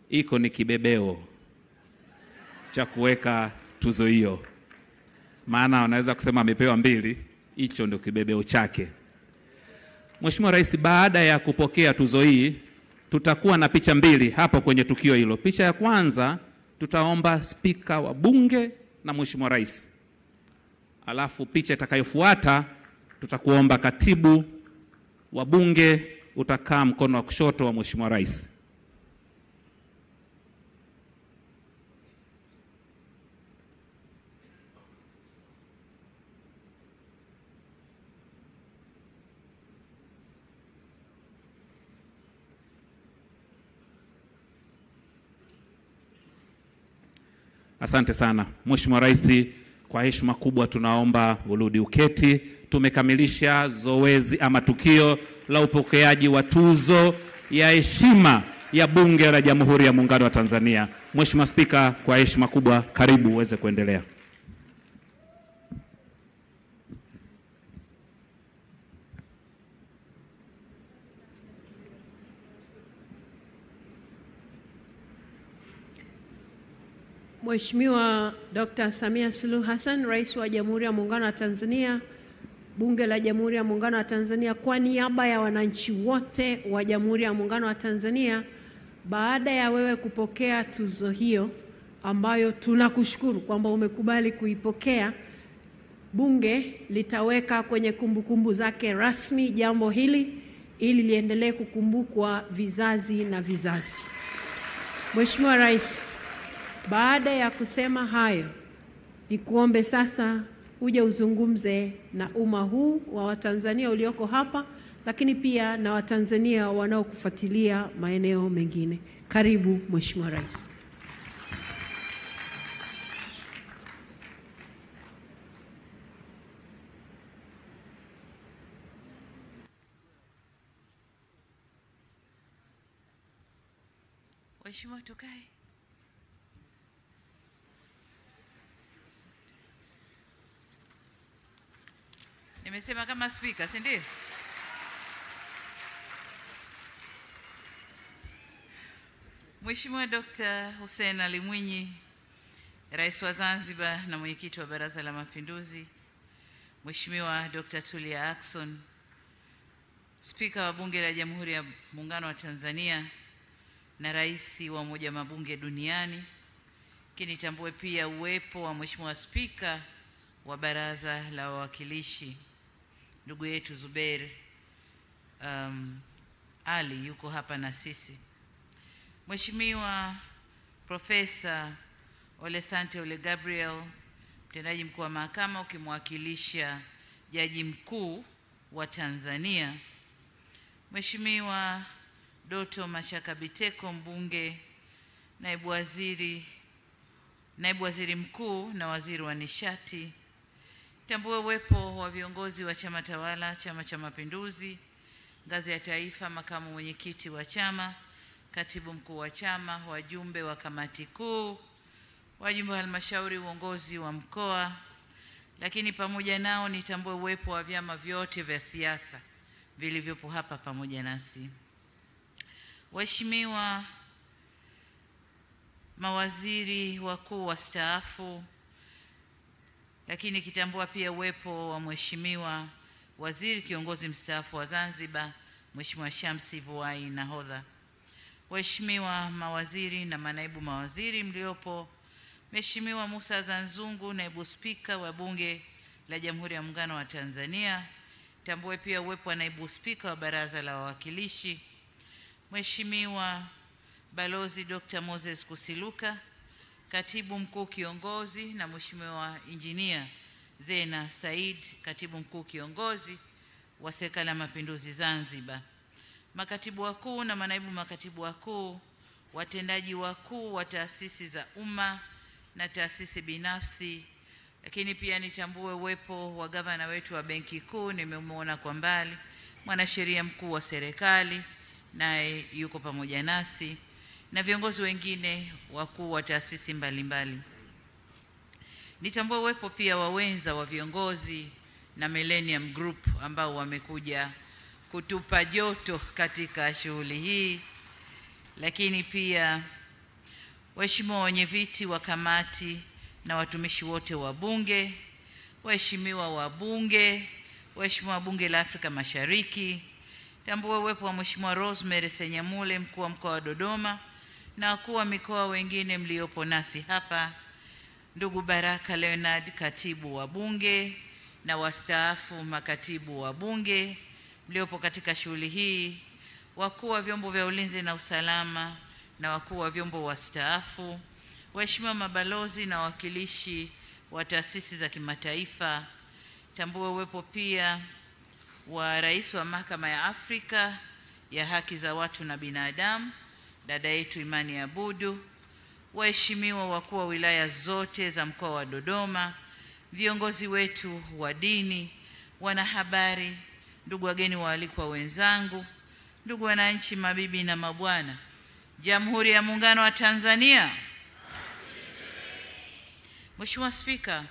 iko ni kibebeo cha kuweka tuzo hiyo. Maana wanaweza kusema amepewa 2, hicho ndio kibebeo chake. Mheshimiwa Rais, baada ya kupokea tuzo hii, tutakuwa na picha 2 hapo kwenye tukio hilo. Picha ya kwanza tutaomba Spika wa Bunge na Mheshimiwa Rais. Alafu picha itakayofuata tutakuomba Katibu wa Bunge, utakaa mkono wa kushoto wa Mheshimiwa Rais. Asante sana. Mheshimiwa Rais, kwa heshima kubwa tunaomba urudi uketi. Tumekamilisha zoezi ama tukio la upokeaji wa tuzo ya heshima ya Bunge la Jamhuri ya Muungano wa Tanzania. Mheshimiwa Spika, kwa heshima kubwa karibu uweze kuendelea. Mheshimiwa Dr. Samia Suluhu Hassan, Rais wa Jamhuri ya Muungano wa Tanzania, Bunge la Jamhuri ya Muungano wa Tanzania, kwa niaba ya wananchi wote wa Jamhuri ya Muungano wa Tanzania, baada ya wewe kupokea tuzo hiyo ambayo tunakushukuru kwamba umekubali kuipokea, Bunge litaweka kwenye kumbukumbu zake rasmi jambo hili ili liendelee kukumbukwa vizazi na vizazi. Mheshimiwa Rais, baada ya kusema hayo, nikuombe sasa uje uzungumze na umma huu wa Watanzania ulioko hapa, lakini pia na Watanzania wanaokufuatilia maeneo mengine. Karibu Mheshimiwa Rais. Mheshimiwa, tukae. Nimesema kama spika, si ndio? Mheshimiwa Dr. Hussein Ali Mwinyi, Rais wa Zanzibar na Mwenyekiti wa Baraza la Mapinduzi, Mheshimiwa Dr. Tulia Ackson, Spika wa Bunge la Jamhuri ya Muungano wa Tanzania na Rais wa Umoja wa Mabunge Duniani, kinitambue pia uwepo wa Mheshimiwa Spika wa Baraza la Wawakilishi, ndugu yetu Zubeir Ali yuko hapa na sisi. Mheshimiwa Profesa Ole Sante Ole Gabriel, mtendaji mkuu wa mahakama ukimwakilisha Jaji Mkuu wa Tanzania. Mheshimiwa Doto Mashaka Biteko, mbunge, naibu waziri mkuu na waziri wa nishati. Tambua uwepo wa viongozi wa chama tawala, Chama cha Mapinduzi, ngazi ya taifa, makamu mwenyekiti wa chama, katibu mkuu wa chama, wajumbe wa kamati kuu, wajumbe wa halmashauri, uongozi wa mkoa, lakini pamoja nao nitambue uwepo wa vyama vyote vya siasa vilivyopo hapa pamoja nasi. Waheshimiwa mawaziri wakuu wastaafu, lakini kitambua pia uwepo wa Mheshimiwa Waziri Kiongozi mstaafu wa Zanzibar, Mheshimiwa Shamsi Vuai Nahodha. Waheshimiwa mawaziri na manaibu mawaziri mliopo, Mheshimiwa Musa Zanzungu, Naibu Spika wa Bunge la Jamhuri ya Muungano wa Tanzania. Tambue pia uwepo wa Naibu Spika wa Baraza la Wawakilishi, Mheshimiwa Balozi Dr. Moses Kusiluka, Katibu Mkuu Kiongozi, na Mheshimiwa Injinia Zena Said, Katibu Mkuu Kiongozi wa Serikali ya Mapinduzi Zanzibar. Makatibu wakuu na manaibu makatibu wakuu, watendaji wakuu wa taasisi za umma na taasisi binafsi, lakini pia nitambue uwepo wa gavana wetu wa Benki Kuu, nimemwona kwa mbali, mwanasheria mkuu wa serikali naye yuko pamoja nasi, na viongozi wengine wakuu wa taasisi mbalimbali. Nitambue uwepo pia wa wenza wa viongozi na Millennium Group ambao wamekuja kutupa joto katika shughuli hii, lakini pia waheshimiwa wenyeviti wa kamati na watumishi wote wa Bunge, waheshimiwa wabunge, waheshimiwa wa Bunge la Afrika Mashariki, tambua uwepo wa Mheshimiwa Rosemary Senyamule, mkuu wa mkoa wa Dodoma, na wakuu wa mikoa wengine mliopo nasi hapa, ndugu Baraka Leonard, katibu wa Bunge, na wastaafu makatibu wa Bunge mliopo katika shughuli hii, wakuu wa vyombo vya ulinzi na usalama na wakuu wa vyombo wastaafu, waheshimiwa mabalozi na wawakilishi wa taasisi za kimataifa, tambua uwepo pia wa Rais wa Mahakama ya Afrika ya Haki za Watu na Binadamu, dada yetu Imani Abudu, waheshimiwa wakuu wa wilaya zote za mkoa wa Dodoma, viongozi wetu wa dini, wanahabari, ndugu wageni waalikwa wenzangu, ndugu wananchi, mabibi na mabwana, Jamhuri ya Muungano wa Tanzania. Mheshimiwa Spika,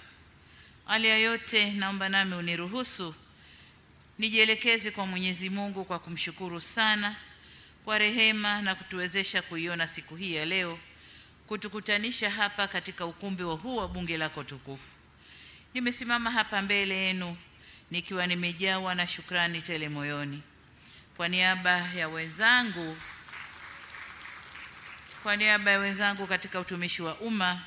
awali ya yote naomba nami uniruhusu nijielekeze kwa Mwenyezi Mungu kwa kumshukuru sana kwa rehema na kutuwezesha kuiona siku hii ya leo, kutukutanisha hapa katika ukumbi huu wa bunge lako tukufu. Nimesimama hapa mbele yenu nikiwa nimejawa na shukrani tele moyoni. Kwa niaba ya wenzangu katika utumishi wa umma,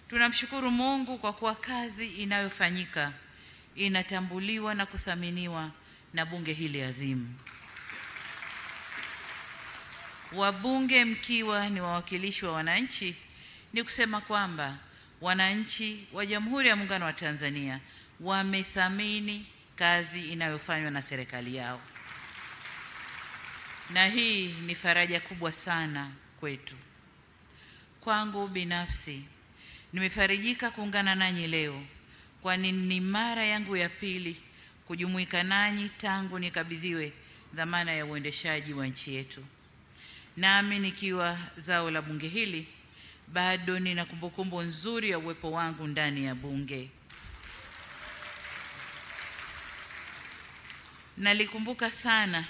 tunamshukuru Mungu kwa kuwa kazi inayofanyika inatambuliwa na kuthaminiwa na bunge hili adhimu. Wabunge mkiwa ni wawakilishi wa wananchi, ni kusema kwamba wananchi wa Jamhuri ya Muungano wa Tanzania wamethamini kazi inayofanywa na serikali yao, na hii ni faraja kubwa sana kwetu. Kwangu binafsi nimefarijika kuungana nanyi leo, kwani ni mara yangu ya pili kujumuika nanyi tangu nikabidhiwe dhamana ya uendeshaji wa nchi yetu. Nami nikiwa zao la bunge hili, bado nina kumbukumbu nzuri ya uwepo wangu ndani ya bunge. Nalikumbuka sana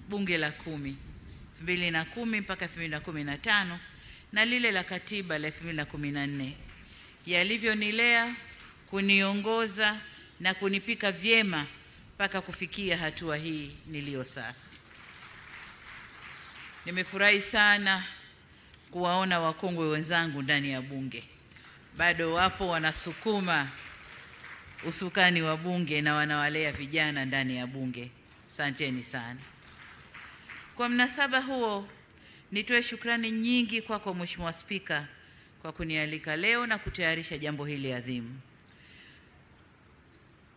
bunge la 2010 mpaka 2015 na lile la katiba la 2014, yalivyonilea, kuniongoza na kunipika vyema mpaka kufikia hatua hii niliyo sasa. Nimefurahi sana kuwaona wakongwe wenzangu ndani ya bunge. Bado wapo wanasukuma usukani wa bunge na wanawalea vijana ndani ya bunge. Asanteni sana. Kwa mnasaba huo, nitoe shukrani nyingi kwako Mheshimiwa Spika kwa kunialika leo na kutayarisha jambo hili adhimu.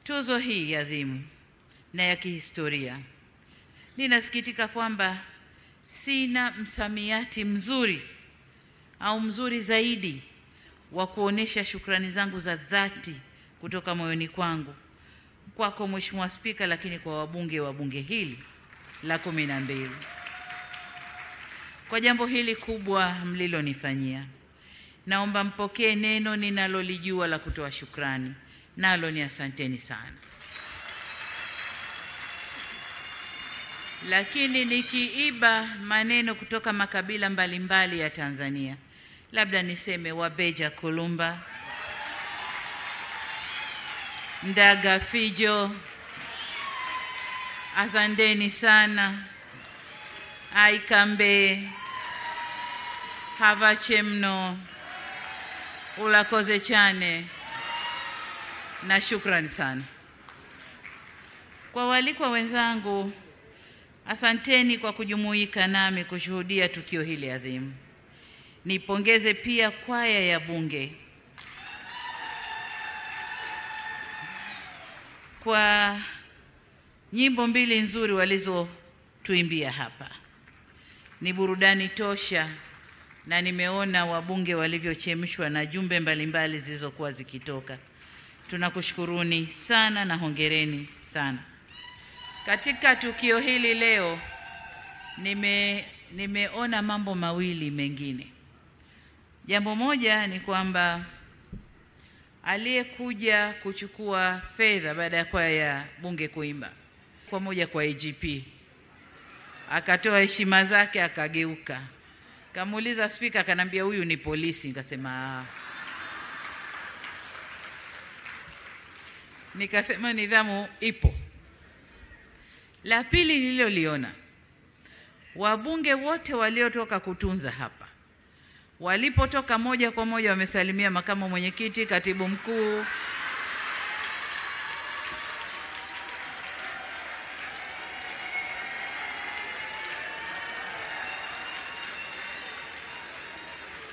Tuzo hii adhimu na ya kihistoria, ninasikitika kwamba sina msamiati mzuri au mzuri zaidi wa kuonesha shukrani zangu za dhati kutoka moyoni kwangu kwako Mheshimiwa Spika, lakini kwa wabunge wa bunge hili la 12 kwa jambo hili kubwa mlilonifanyia. Naomba mpokee neno ninalolijua la kutoa shukrani, nalo ni asanteni sana. Lakini nikiiba maneno kutoka makabila mbalimbali ya Tanzania, labda niseme Wabeja Kulumba, Ndaga Fijo, asanteni sana, Aikambe, Havachemno, Ulakoze Chane, na shukrani sana. Kwa walikwa wenzangu, asanteni kwa kujumuika nami kushuhudia tukio hili adhimu. Nipongeze pia kwaya ya bunge kwa nyimbo 2 nzuri walizotuimbia hapa. Ni burudani tosha, na nimeona wabunge walivyochemshwa na jumbe mbalimbali zilizokuwa zikitoka. Tunakushukuruni sana na hongereni sana. Katika tukio hili leo nimeona mambo mawili mengine. Jambo moja ni kwamba aliyekuja kuchukua fedha baada ya kwaya ya bunge kuimba kwa IGP akatoa heshima zake, akageuka Kamuuliza spika, kanambia huyu ni polisi. Nikasema nikasema nidhamu ipo. La pili nililoliona, wabunge wote waliotoka kutunza hapa walipotoka moja kwa moja wamesalimia makamu mwenyekiti, katibu mkuu,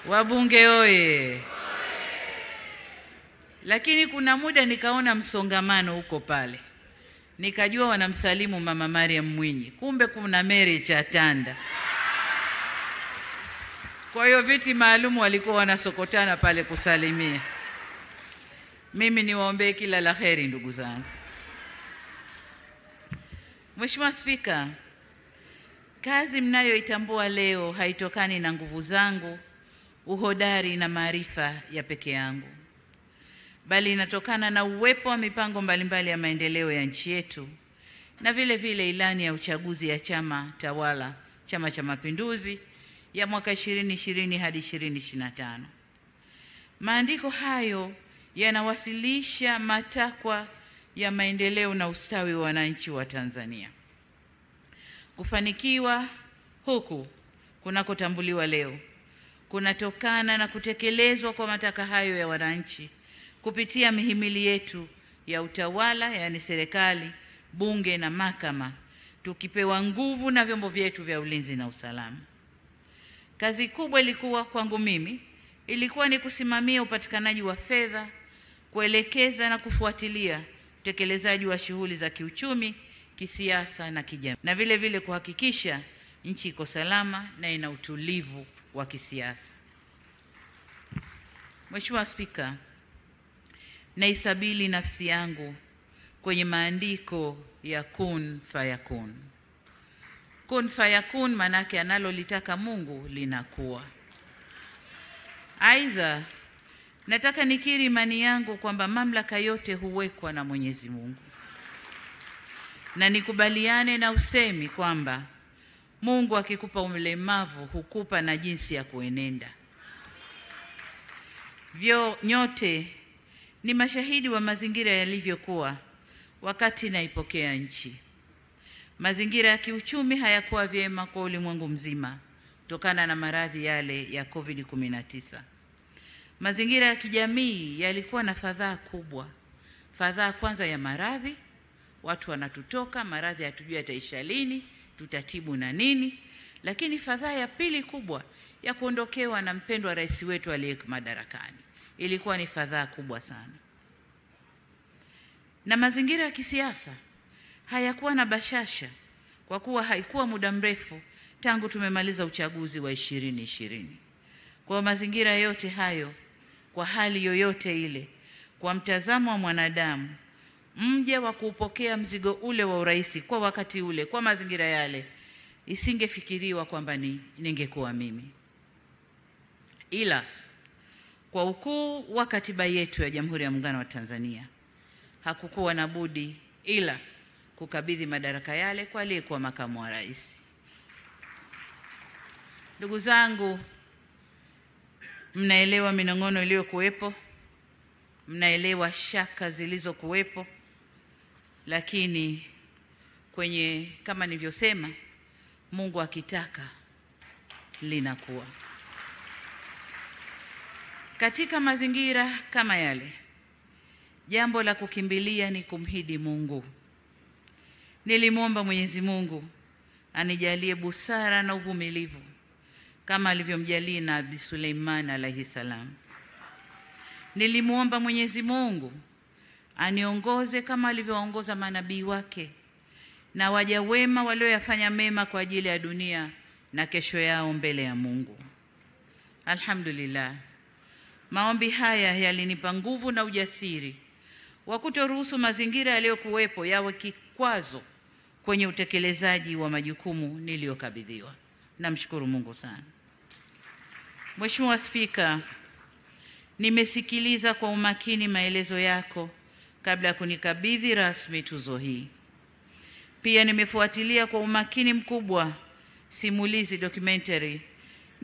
wabunge oye. Lakini kuna muda nikaona msongamano huko pale, nikajua wanamsalimu Mama Mariam Mwinyi, kumbe kuna Mary Chatanda. Kwa hiyo viti maalum walikuwa wanasokotana pale kusalimia. Mimi niwaombee kila la heri ndugu zangu. Mheshimiwa Spika, kazi mnayoitambua leo haitokani na nguvu zangu, uhodari na maarifa ya peke yangu, bali inatokana na uwepo wa mipango mbalimbali ya maendeleo ya nchi yetu na vile vile ilani ya uchaguzi ya chama tawala, Chama cha Mapinduzi, ya mwaka 2020 hadi 2025. Maandiko hayo yanawasilisha matakwa ya maendeleo na ustawi wa wananchi wa Tanzania. Kufanikiwa huku kunakotambuliwa leo kunatokana na kutekelezwa kwa matakwa hayo ya wananchi kupitia mihimili yetu ya utawala, yani serikali, bunge na mahakama, tukipewa nguvu na vyombo vyetu vya ulinzi na usalama. Kazi kubwa ilikuwa kwangu mimi ilikuwa ni kusimamia upatikanaji wa fedha, kuelekeza na kufuatilia utekelezaji wa shughuli za kiuchumi, kisiasa na kijamii, na vile vile kuhakikisha nchi iko salama na ina utulivu wa kisiasa. Mheshimiwa Spika, naisabili nafsi yangu kwenye maandiko ya kun fayakun. Kun fayakun manake analolitaka Mungu linakuwa. Aidha, nataka nikiri imani yangu kwamba mamlaka yote huwekwa na Mwenyezi Mungu, na nikubaliane na usemi kwamba Mungu akikupa ulemavu hukupa na jinsi ya kuenenda. Nyote ni mashahidi wa mazingira yalivyokuwa wakati naipokea nchi. Mazingira ya kiuchumi hayakuwa vyema kwa ulimwengu mzima kutokana na maradhi yale ya COVID-19. Mazingira ya kijamii yalikuwa na fadhaa kubwa. Fadhaa kwanza ya maradhi, watu wanatutoka, maradhi hatujui yataisha lini, tutatibu na nini. Lakini fadhaa ya pili kubwa ya kuondokewa na mpendwa rais wetu aliyeko madarakani ilikuwa ni fadhaa kubwa sana. Na mazingira ya kisiasa hayakuwa na bashasha kwa kuwa haikuwa muda mrefu tangu tumemaliza uchaguzi wa 2020. Kwa mazingira yote hayo, kwa hali yoyote ile, kwa mtazamo wa mwanadamu, mje wa kuupokea mzigo ule wa urais kwa wakati ule, kwa mazingira yale, isingefikiriwa kwamba ningekuwa mimi. Ila kwa ukuu wa katiba yetu ya Jamhuri ya Muungano wa Tanzania, hakukuwa na budi ila kukabidhi madaraka yale kwa aliyekuwa makamu wa rais. Ndugu zangu, mnaelewa minong'ono iliyokuwepo, mnaelewa shaka zilizokuwepo, lakini kama nilivyosema, Mungu akitaka linakuwa. Katika mazingira kama yale, jambo la kukimbilia ni kumhidi Mungu. Nilimwomba Mwenyezi Mungu anijalie busara na uvumilivu kama alivyomjalia Nabii Suleiman alayhi salam. Nilimwomba Mwenyezi Mungu aniongoze kama alivyoongoza manabii wake na waja wema walioyafanya mema kwa ajili ya dunia na kesho yao mbele ya Mungu. Alhamdulillah, maombi haya yalinipa nguvu na ujasiri wa kutoruhusu mazingira yaliyokuwepo yawe kikwazo kwenye utekelezaji wa majukumu niliyokabidhiwa. Namshukuru Mungu sana. Mheshimiwa Spika, nimesikiliza kwa umakini maelezo yako kabla ya kunikabidhi rasmi tuzo hii. Pia nimefuatilia kwa umakini mkubwa simulizi documentary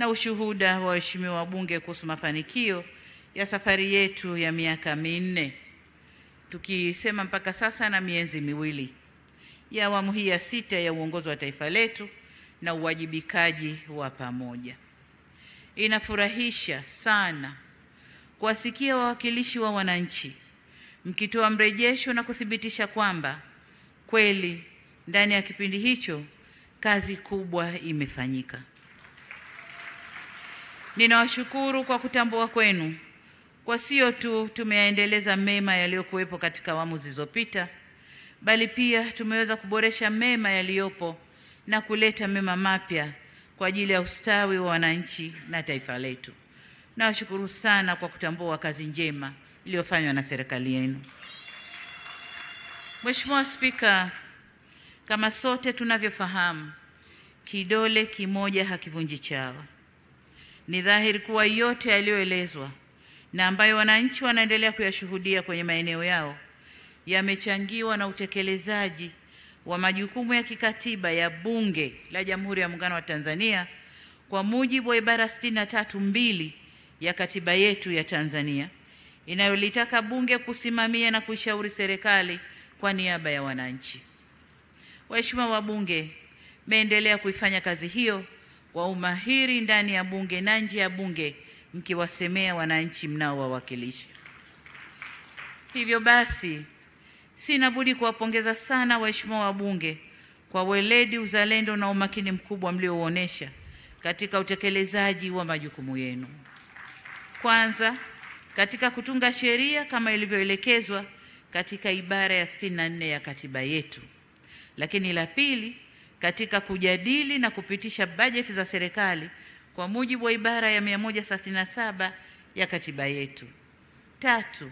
na ushuhuda wa waheshimiwa wabunge kuhusu mafanikio ya safari yetu ya miaka minne, tukisema mpaka sasa na miezi miwili ya awamu hii ya 6 ya uongozi wa taifa letu na uwajibikaji wa pamoja. Inafurahisha sana kuwasikia wawakilishi wa wananchi mkitoa mrejesho na kuthibitisha kwamba kweli ndani ya kipindi hicho kazi kubwa imefanyika. Ninawashukuru kwa kutambua kwenu kwa sio tu tumeyaendeleza mema yaliyokuwepo katika awamu zilizopita, bali pia tumeweza kuboresha mema yaliyopo na kuleta mema mapya kwa ajili ya ustawi wa wananchi na taifa letu. Nawashukuru sana kwa kutambua kazi njema iliyofanywa na serikali yenu. Mheshimiwa Spika, kama sote tunavyofahamu, kidole kimoja hakivunji chawa. Ni dhahiri kuwa yote yaliyoelezwa na ambayo wananchi wanaendelea kuyashuhudia kwenye maeneo yao yamechangiwa na utekelezaji wa majukumu ya kikatiba ya Bunge la Jamhuri ya Muungano wa Tanzania kwa mujibu wa ibara 63(2) ya katiba yetu ya Tanzania inayolitaka Bunge kusimamia na kuishauri serikali kwa niaba ya wananchi. Waheshimiwa wabunge, mmeendelea kuifanya kazi hiyo kwa umahiri ndani ya Bunge na nje ya Bunge, mkiwasemea wananchi mnaowawakilisha. Hivyo basi, sina budi kuwapongeza sana waheshimiwa wabunge kwa weledi, uzalendo na umakini mkubwa mliouonesha katika utekelezaji wa majukumu yenu. Kwanza, katika kutunga sheria kama ilivyoelekezwa katika ibara ya 64 ya katiba yetu. Lakini la pili, katika kujadili na kupitisha bajeti za serikali kwa mujibu wa ibara ya 137 ya katiba yetu. Tatu,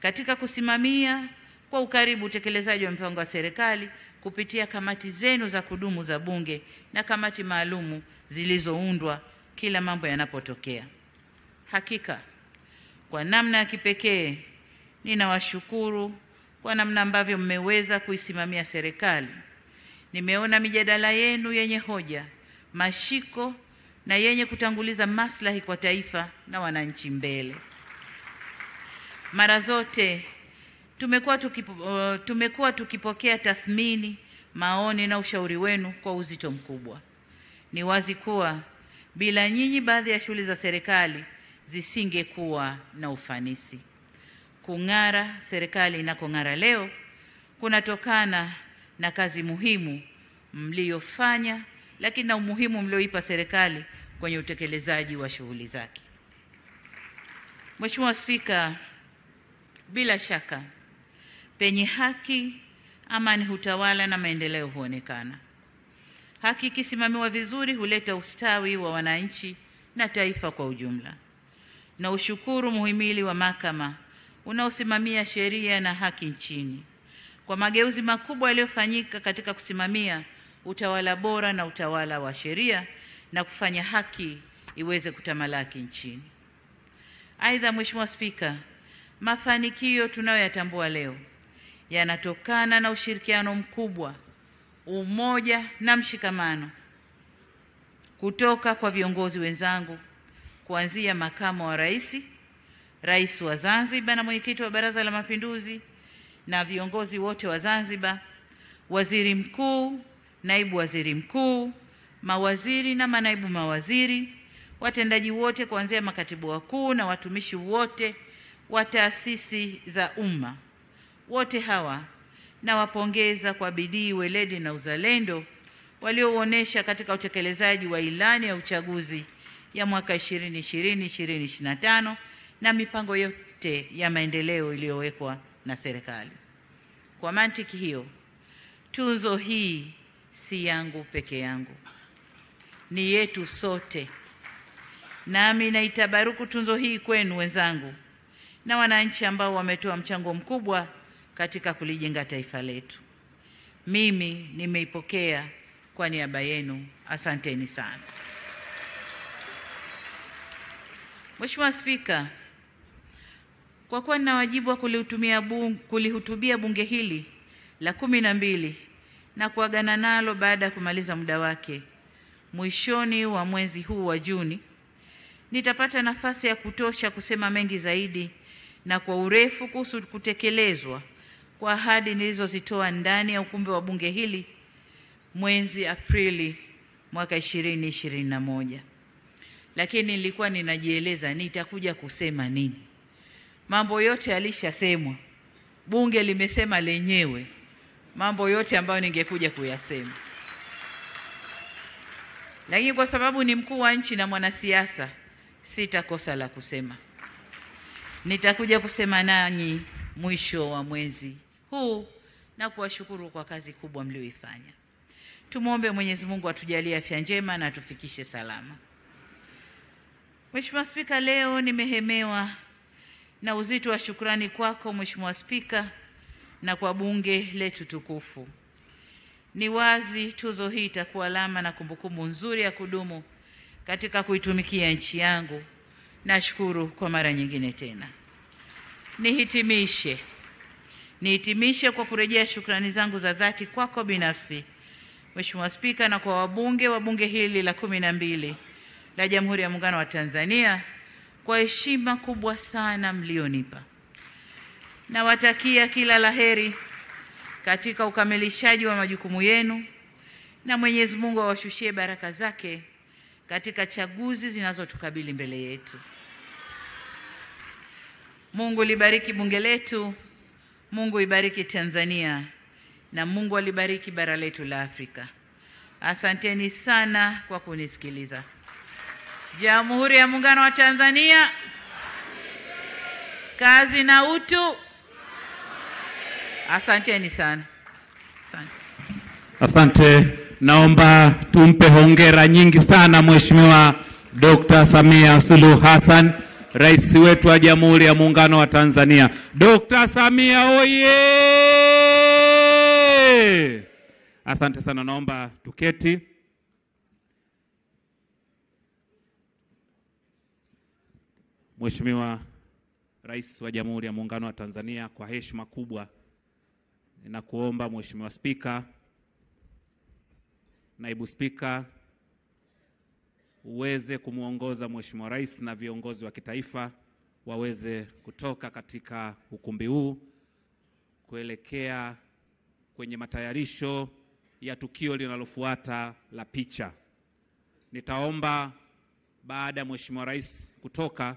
katika kusimamia kwa ukaribu utekelezaji wa mpango wa serikali kupitia kamati zenu za kudumu za Bunge na kamati maalumu zilizoundwa kila mambo yanapotokea. Hakika, kwa namna ya kipekee ninawashukuru kwa namna ambavyo mmeweza kuisimamia serikali. Nimeona mijadala yenu yenye hoja, mashiko na yenye kutanguliza maslahi kwa taifa na wananchi mbele. Mara zote tumekuwa tukipokea tathmini, maoni na ushauri wenu kwa uzito mkubwa. Ni wazi kuwa bila nyinyi baadhi ya shughuli za serikali zisingekuwa na ufanisi. Kung'ara serikali inakong'ara leo kunatokana na kazi muhimu mliyofanya, lakini na umuhimu mlioipa serikali kwenye utekelezaji wa shughuli zake. Mheshimiwa Spika, bila shaka penye haki, amani hutawala na maendeleo huonekana. Haki ikisimamiwa vizuri huleta ustawi wa wananchi na taifa kwa ujumla. Na ushukuru muhimili wa mahakama unaosimamia sheria na haki nchini kwa mageuzi makubwa yaliyofanyika katika kusimamia utawala bora na utawala wa sheria na kufanya haki iweze kutamalaki nchini. Aidha, Mheshimiwa Spika, mafanikio tunayoyatambua leo yanatokana na ushirikiano mkubwa, umoja na mshikamano kutoka kwa viongozi wenzangu, kuanzia makamu wa rais, rais wa Zanzibar na mwenyekiti wa Baraza la Mapinduzi na viongozi wote wa Zanzibar, waziri mkuu, naibu waziri mkuu, mawaziri na manaibu mawaziri, watendaji wote kuanzia makatibu wakuu na watumishi wote wa taasisi za umma. Wote hawa nawapongeza kwa bidii, weledi na uzalendo waliouonesha katika utekelezaji wa ilani ya uchaguzi ya mwaka 2020-2025 na mipango yote ya maendeleo iliyowekwa na serikali. Kwa mantiki hiyo, tuzo hii si yangu peke yangu, ni yetu sote. Nami naitabaruku tuzo hii kwenu wenzangu na wananchi ambao wametoa mchango mkubwa katika kulijenga taifa letu. Mimi nimeipokea kwa niaba yenu. Asanteni sana. Mheshimiwa Spika, kwa kuwa nina wajibu wa kulihutubia bunge hili la 12 na kuagana nalo baada ya kumaliza muda wake mwishoni wa mwezi huu wa Juni, nitapata nafasi ya kutosha kusema mengi zaidi na kwa urefu kuhusu kutekelezwa kwa ahadi nilizozitoa ndani ya ukumbi wa bunge hili mwezi Aprili mwaka 2021. Lakini nilikuwa ninajieleza nitakuja kusema nini. Mambo yote yalishasemwa. Bunge limesema lenyewe mambo yote ambayo ningekuja kuyasema. Lakini kwa sababu ni mkuu wa nchi na mwanasiasa, sitakosa la kusema. Nitakuja kusema nanyi mwisho wa mwezi huu na kuwashukuru kwa kazi kubwa mlioifanya. Tumuombe Mwenyezi Mungu atujalie afya njema na atufikishe salama. Mheshimiwa Spika, leo nimehemewa na uzito wa shukrani kwako Mheshimiwa Spika na kwa bunge letu tukufu. Ni wazi tuzo hii itakuwa alama na kumbukumbu nzuri ya kudumu katika kuitumikia nchi yangu. Nashukuru kwa mara nyingine tena. Nihitimishe kwa kurejea shukrani zangu za dhati kwako binafsi Mheshimiwa Spika na kwa wabunge wa bunge hili la 12 la Jamhuri ya Muungano wa Tanzania kwa heshima kubwa sana mlionipa. Nawatakia kila laheri katika ukamilishaji wa majukumu yenu na Mwenyezi Mungu awashushie baraka zake katika chaguzi zinazotukabili mbele yetu. Mungu libariki bunge letu, Mungu ibariki Tanzania na Mungu alibariki bara letu la Afrika. Asanteni sana kwa kunisikiliza. Jamhuri ya Muungano wa Tanzania, kazi na utu. Asanteni sana. Asante. Naomba tumpe hongera nyingi sana Mheshimiwa Dr. Samia Suluhu Hassan, Rais wetu wa Jamhuri ya Muungano wa Tanzania. Dr. Samia oye! Asante sana, naomba tuketi. Mheshimiwa Rais wa Jamhuri ya Muungano wa Tanzania, kwa heshima kubwa ninakuomba Mheshimiwa Spika, Naibu Spika, uweze kumuongoza Mheshimiwa Rais na viongozi wa kitaifa waweze kutoka katika ukumbi huu kuelekea kwenye matayarisho ya tukio linalofuata la picha. Nitaomba baada ya Mheshimiwa Rais kutoka,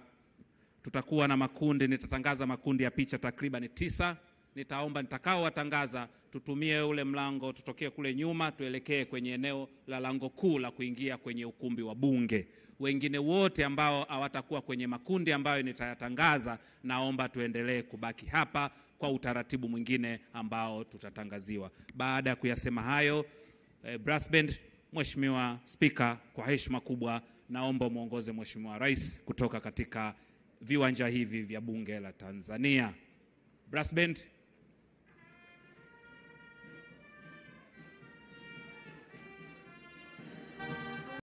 tutakuwa na makundi, nitatangaza makundi ya picha takriban 9. Nitaomba nitakao watangaza tutumie ule mlango, tutokee kule nyuma tuelekee kwenye eneo la lango kuu la kuingia kwenye ukumbi wa bunge. Wengine wote ambao hawatakuwa kwenye makundi ambayo nitayatangaza, naomba tuendelee kubaki hapa kwa utaratibu mwingine ambao tutatangaziwa. Baada ya kuyasema hayo, brass band, Mheshimiwa Spika, kwa heshima kubwa naomba muongoze Mheshimiwa Rais kutoka katika viwanja hivi vya bunge la Tanzania. Brass band.